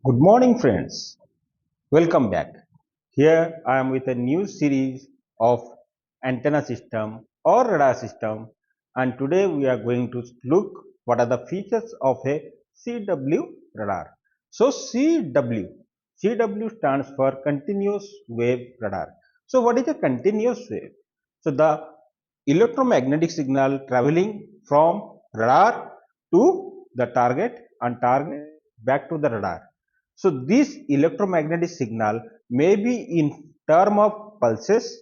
Good morning, friends. Welcome back. Here I am with a new series of antenna system or radar system, and today we are going to look what are the features of a CW radar. So CW stands for continuous wave radar. So what is a continuous wave? So the electromagnetic signal traveling from radar to the target and target back to the radar. So this electromagnetic signal may be in term of pulses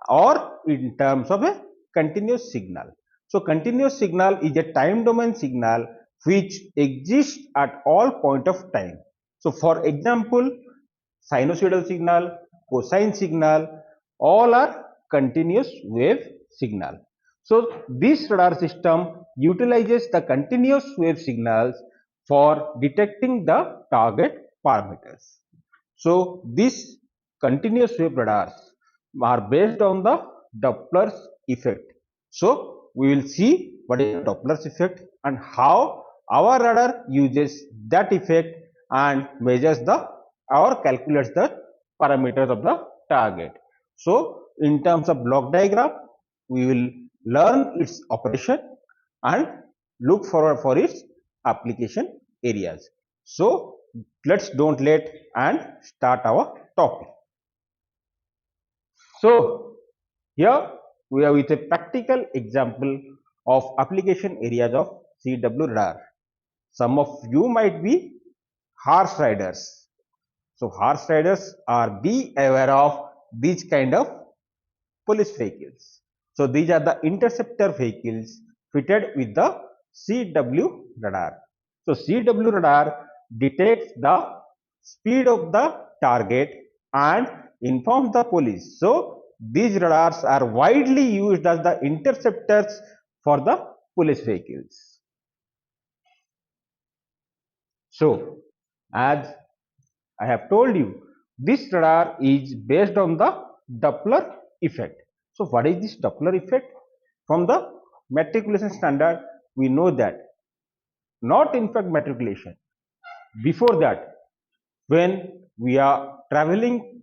or in terms of a continuous signal. So continuous signal is a time domain signal which exists at all point of time. So for example, sinusoidal signal, cosine signal, all are continuous wave signal. So this radar system utilizes the continuous wave signals for detecting the target parameters. So these continuous wave radars are based on the Doppler's effect. So we will see what is Doppler's effect and how our radar uses that effect and measures the or calculates the parameters of the target. So in terms of block diagram, we will learn its operation and look forward for its application areas. So let's don't let and start our topic. So here we are with a practical example of application areas of CW radar. Some of you might be horse riders. So horse riders are be aware of these kind of police vehicles. So these are the interceptor vehicles fitted with the CW radar. So CW radar detects the speed of the target and informs the police. So these radars are widely used as the interceptors for the police vehicles. So as I have told you, this radar is based on the Doppler effect. So what is this Doppler effect? From the matriculation standard, we know that not in fact matriculation. Before that, when we are traveling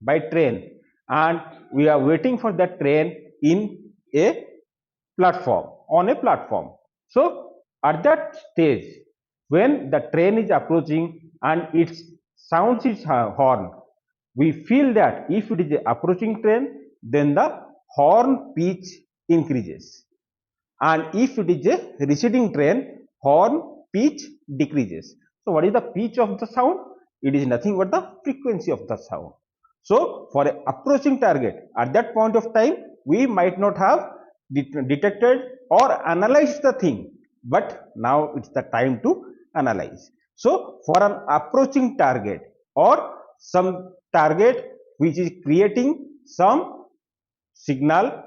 by train and we are waiting for that train in a platform, on a platform. So at that stage, when the train is approaching and it sounds its horn, we feel that if it is an approaching train, then the horn pitch increases, and if it is a receding train, horn pitch decreases. So what is the pitch of the sound? It is nothing but the frequency of the sound. So for an approaching target, at that point of time, we might not have detected or analyzed the thing, but now it's the time to analyze. So for an approaching target or some target which is creating some signal,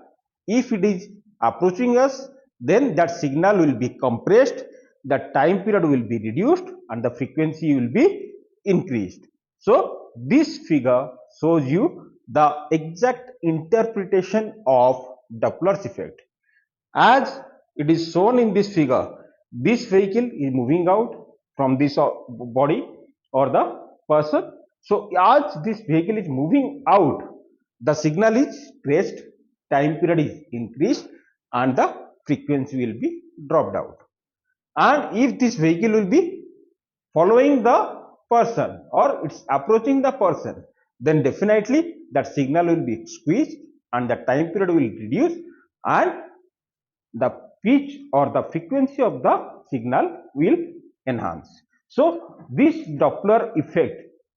if it is approaching us, then that signal will be compressed, the time period will be reduced, and the frequency will be increased. So this figure shows you the exact interpretation of Doppler's effect. As it is shown in this figure, this vehicle is moving out from this body or the person. So as this vehicle is moving out, the signal is traced, time period is increased, and the frequency will be dropped out. And if this vehicle will be following the person or it's approaching the person, then definitely that signal will be squeezed and the time period will reduce, and the pitch or the frequency of the signal will enhance. So this Doppler effect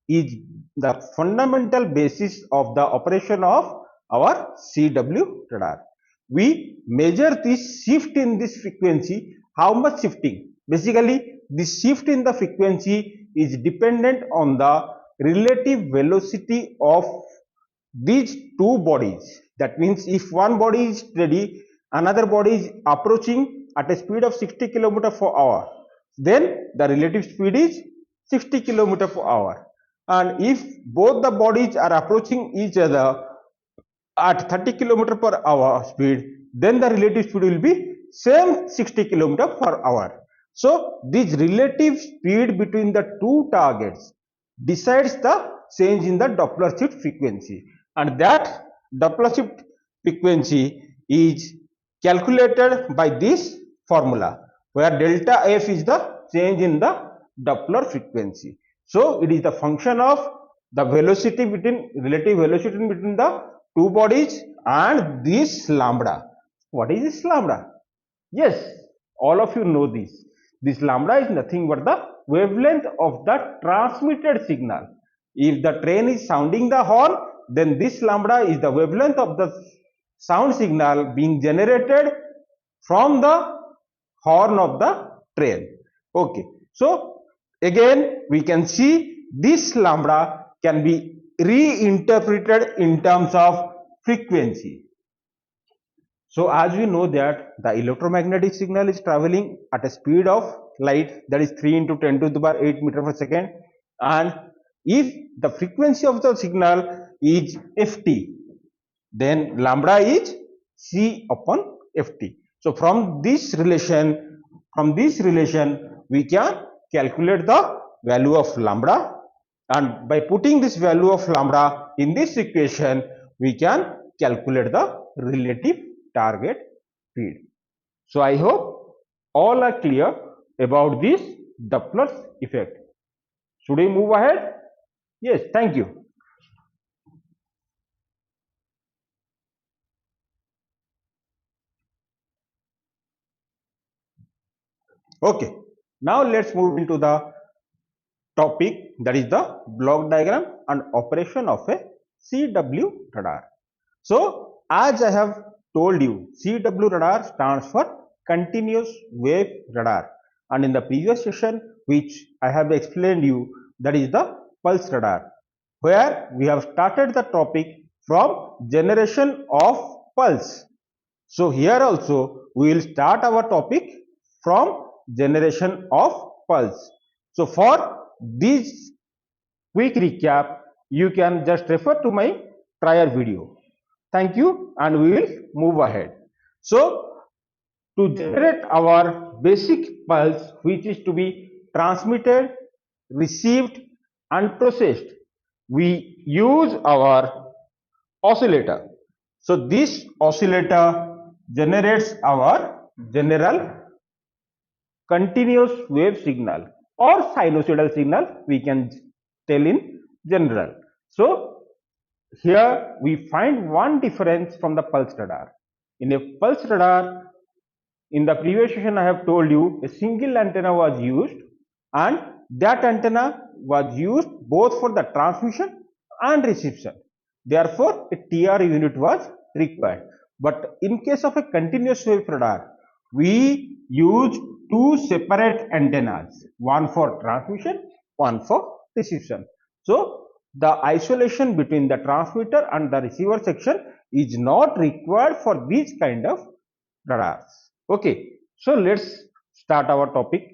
is the fundamental basis of the operation of our CW radar. We measure this shift in this frequency. How much shifting? Basically, the shift in the frequency is dependent on the relative velocity of these two bodies. That means if one body is steady, another body is approaching at a speed of 60 km per hour, then the relative speed is 60 km per hour. And if both the bodies are approaching each other at 30 km per hour speed, then the relative speed will be same 60 km per hour. So this relative speed between the two targets decides the change in the Doppler shift frequency, and that Doppler shift frequency is calculated by this formula, where delta f is the change in the Doppler frequency. So it is the function of the velocity between relative velocity between the two bodies and this lambda. What is this lambda? Yes, all of you know this. This lambda is nothing but the wavelength of the transmitted signal. If the train is sounding the horn, then this lambda is the wavelength of the sound signal being generated from the horn of the train. Okay, so again we can see this lambda can be reinterpreted in terms of frequency. So as we know that the electromagnetic signal is traveling at a speed of light, that is 3 into 10 to the power 8 meter per second, and if the frequency of the signal is ft, then lambda is c upon ft. So from this relation we can calculate the value of lambda, and by putting this value of lambda in this equation we can calculate the relative target speed. So I hope all are clear about this Doppler effect. Should we move ahead? Yes, thank you. Okay, now let's move into the topic, that is the block diagram and operation of a CW radar. So as I have told you, CW radar stands for continuous wave radar, and in the previous session which I have explained you, that is the pulse radar, where we have started the topic from generation of pulse. So here also we will start our topic from generation of pulse. So for this quick recap, you can just refer to my prior video. Thank you, and we will move ahead. So to generate our basic pulse, which is to be transmitted, received and processed, we use our oscillator. So this oscillator generates our general continuous wave signal or sinusoidal signal, we can tell in general. So here we find one difference from the pulse radar. In a pulse radar, in the previous session I have told you, a single antenna was used, and that antenna was used both for the transmission and reception. Therefore a TR unit was required. But in case of a continuous wave radar, we use two separate antennas, one for transmission, one for reception. So the isolation between the transmitter and the receiver section is not required for these kind of radars. Okay, so let's start our topic.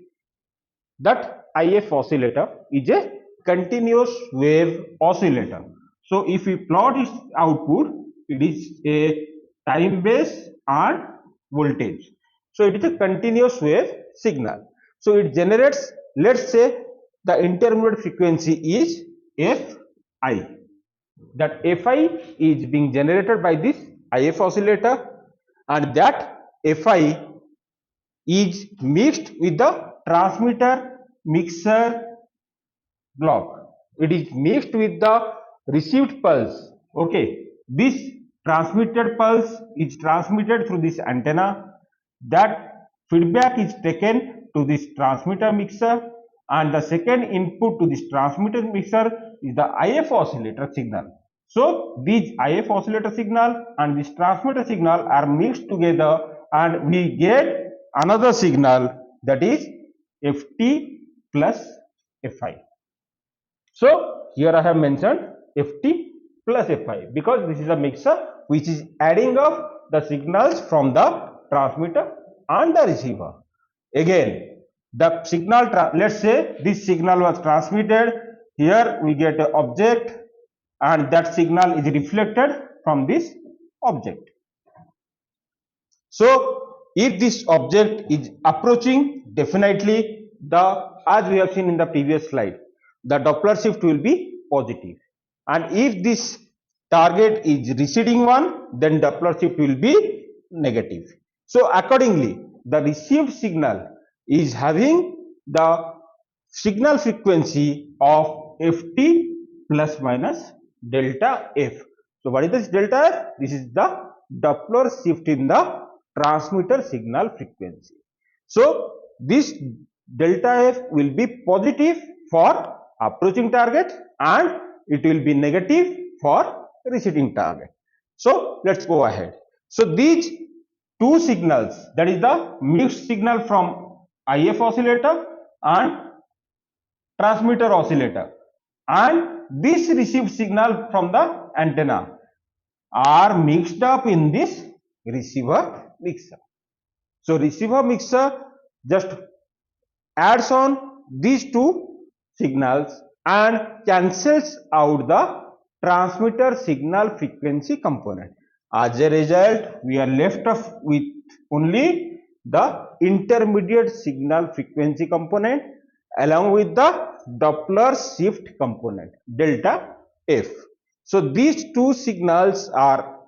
That IF oscillator is a continuous wave oscillator. So if we plot its output, it is a time base and voltage. So it is a continuous wave signal. So it generates, let's say the intermediate frequency is Fi. That Fi is being generated by this IF oscillator, and that Fi is mixed with the transmitter mixer block. It is mixed with the received pulse. Okay, this transmitted pulse is transmitted through this antenna. That feedback is taken to this transmitter mixer, and the second input to this transmitter mixer is the IF oscillator signal. So these IF oscillator signal and this transmitter signal are mixed together, and we get another signal, that is Ft plus Fi. So here I have mentioned Ft plus Fi because this is a mixer which is adding up the signals from the transmitter and the receiver. Again, the signal, let's say this signal was transmitted, here we get an object and that signal is reflected from this object. So if this object is approaching, definitely as we have seen in the previous slide, the Doppler shift will be positive, and if this target is receding one, then Doppler shift will be negative. So accordingly, the received signal is having the signal frequency of ft plus minus delta f. So what is this delta f? This is the Doppler shift in the transmitter signal frequency. So this delta f will be positive for approaching target and it will be negative for receding target. So let's go ahead. So these two signals, that is the mixed signal from IF oscillator and transmitter oscillator, and this received signal from the antenna, are mixed up in this receiver mixer. So receiver mixer just adds on these two signals and cancels out the transmitter signal frequency component. As a result, we are left with only the intermediate signal frequency component along with the Doppler shift component delta f. So these two signals are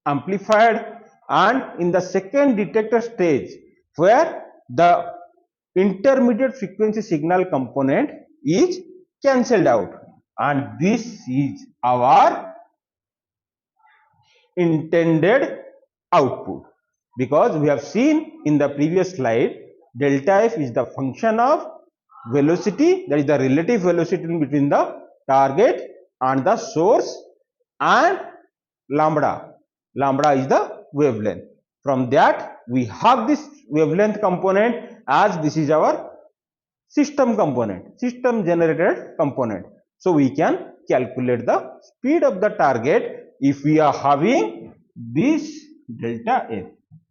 amplified, and in the second detector stage where the intermediate frequency signal component is cancelled out, and this is our intended output, because we have seen in the previous slide delta f is the function of velocity, that is the relative velocity between the target and the source, and lambda is the wavelength. From that we have this wavelength component, as this is our system component, system generated component. So we can calculate the speed of the target if we are having this delta f.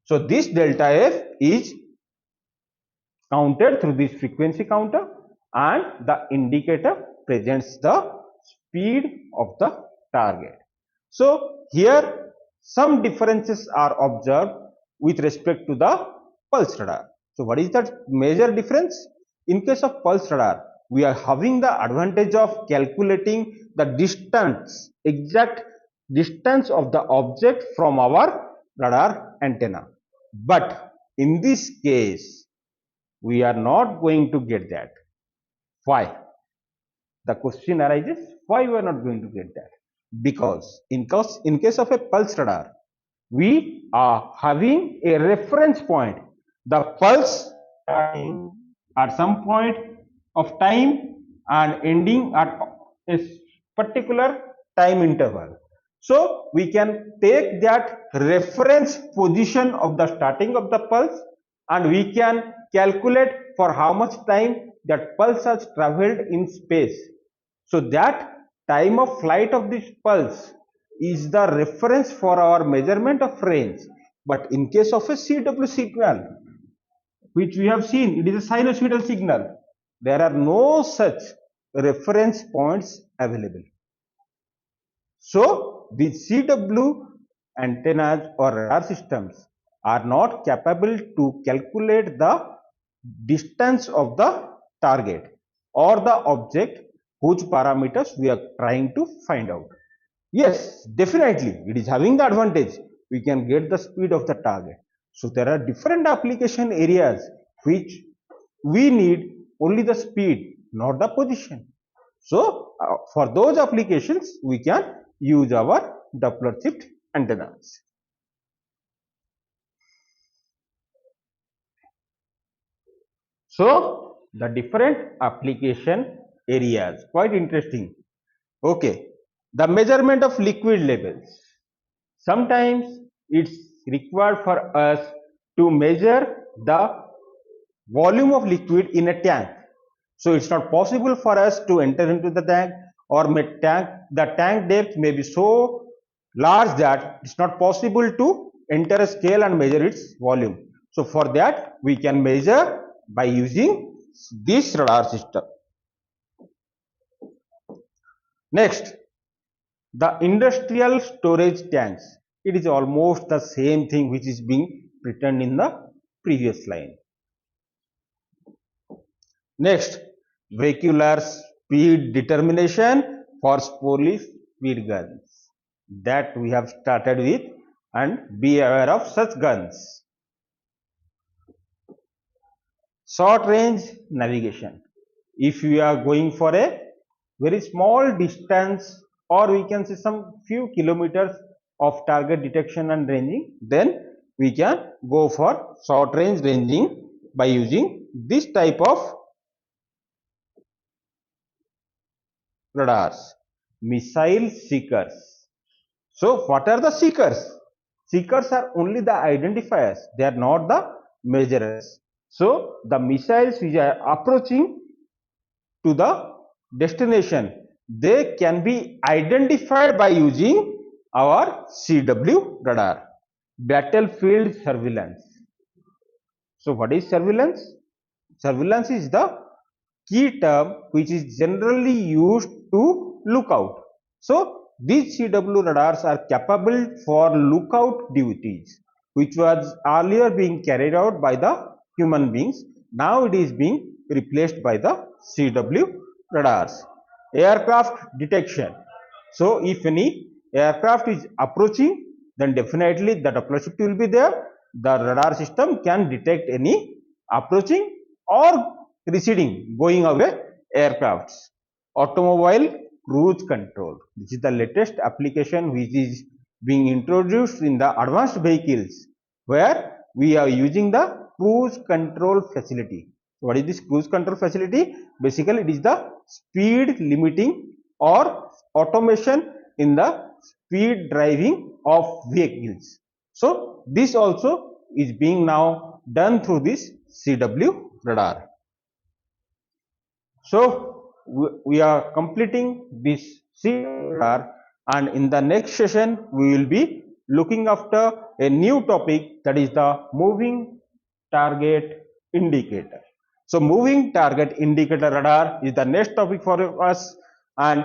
So this delta f is counted through this frequency counter, and the indicator presents the speed of the target. So here some differences are observed with respect to the pulse radar. So what is that major difference? In case of pulse radar, we are having the advantage of calculating the distance, exact distance of the object from our radar antenna. But in this case, we are not going to get that. Why? The question arises, why we are not going to get that? Because in case of a pulse radar, we are having a reference point. The pulse starting at some point of time and ending at a particular time interval. So we can take that reference position of the starting of the pulse, and we can calculate for how much time that pulse has traveled in space. So that time of flight of this pulse is the reference for our measurement of range. But in case of a CW signal, which we have seen, it is a sinusoidal signal, there are no such reference points available. So the CW antennas or radar systems are not capable to calculate the distance of the target or the object whose parameters we are trying to find out. Yes, definitely it is having the advantage, we can get the speed of the target. So there are different application areas which we need only the speed, not the position. So for those applications we can use our Doppler shift antennas. So the different application areas, quite interesting. Okay, the measurement of liquid levels. Sometimes it's required for us to measure the volume of liquid in a tank. So it's not possible for us to enter into the tank, or the tank depth may be so large that it's not possible to enter a scale and measure its volume. So for that we can measure by using this radar system. Next, the industrial storage tanks. It is almost the same thing which is being written in the previous line. Next, vehicular speed determination for police speed guns that we have started with, and be aware of such guns. Short range navigation. If we are going for a very small distance, or we can say some few kilometers of target detection and ranging, then we can go for short range ranging by using this type of radars. Missile seekers. So what are the seekers? Seekers are only the identifiers, they are not the measurers. So the missiles which are approaching to the destination, they can be identified by using our CW radar. Battlefield surveillance. So what is surveillance? Surveillance is the key term which is generally used to look out. So these CW radars are capable for lookout duties, which was earlier being carried out by the human beings. Now it is being replaced by the CW radars. Aircraft detection. So if any aircraft is approaching, then definitely the Doppler shift will be there. The radar system can detect any approaching or receding, going away aircrafts. Automobile cruise control. This is the latest application which is being introduced in the advanced vehicles, where we are using the cruise control facility. What is this cruise control facility? Basically, it is the speed limiting or automation in the speed driving of vehicles. So this also is being now done through this CW radar. So we are completing this CW radar, and in the next session we will be looking after a new topic, that is the moving target indicator. So moving target indicator radar is the next topic for us, and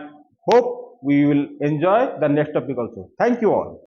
hope we will enjoy the next topic also. Thank you all.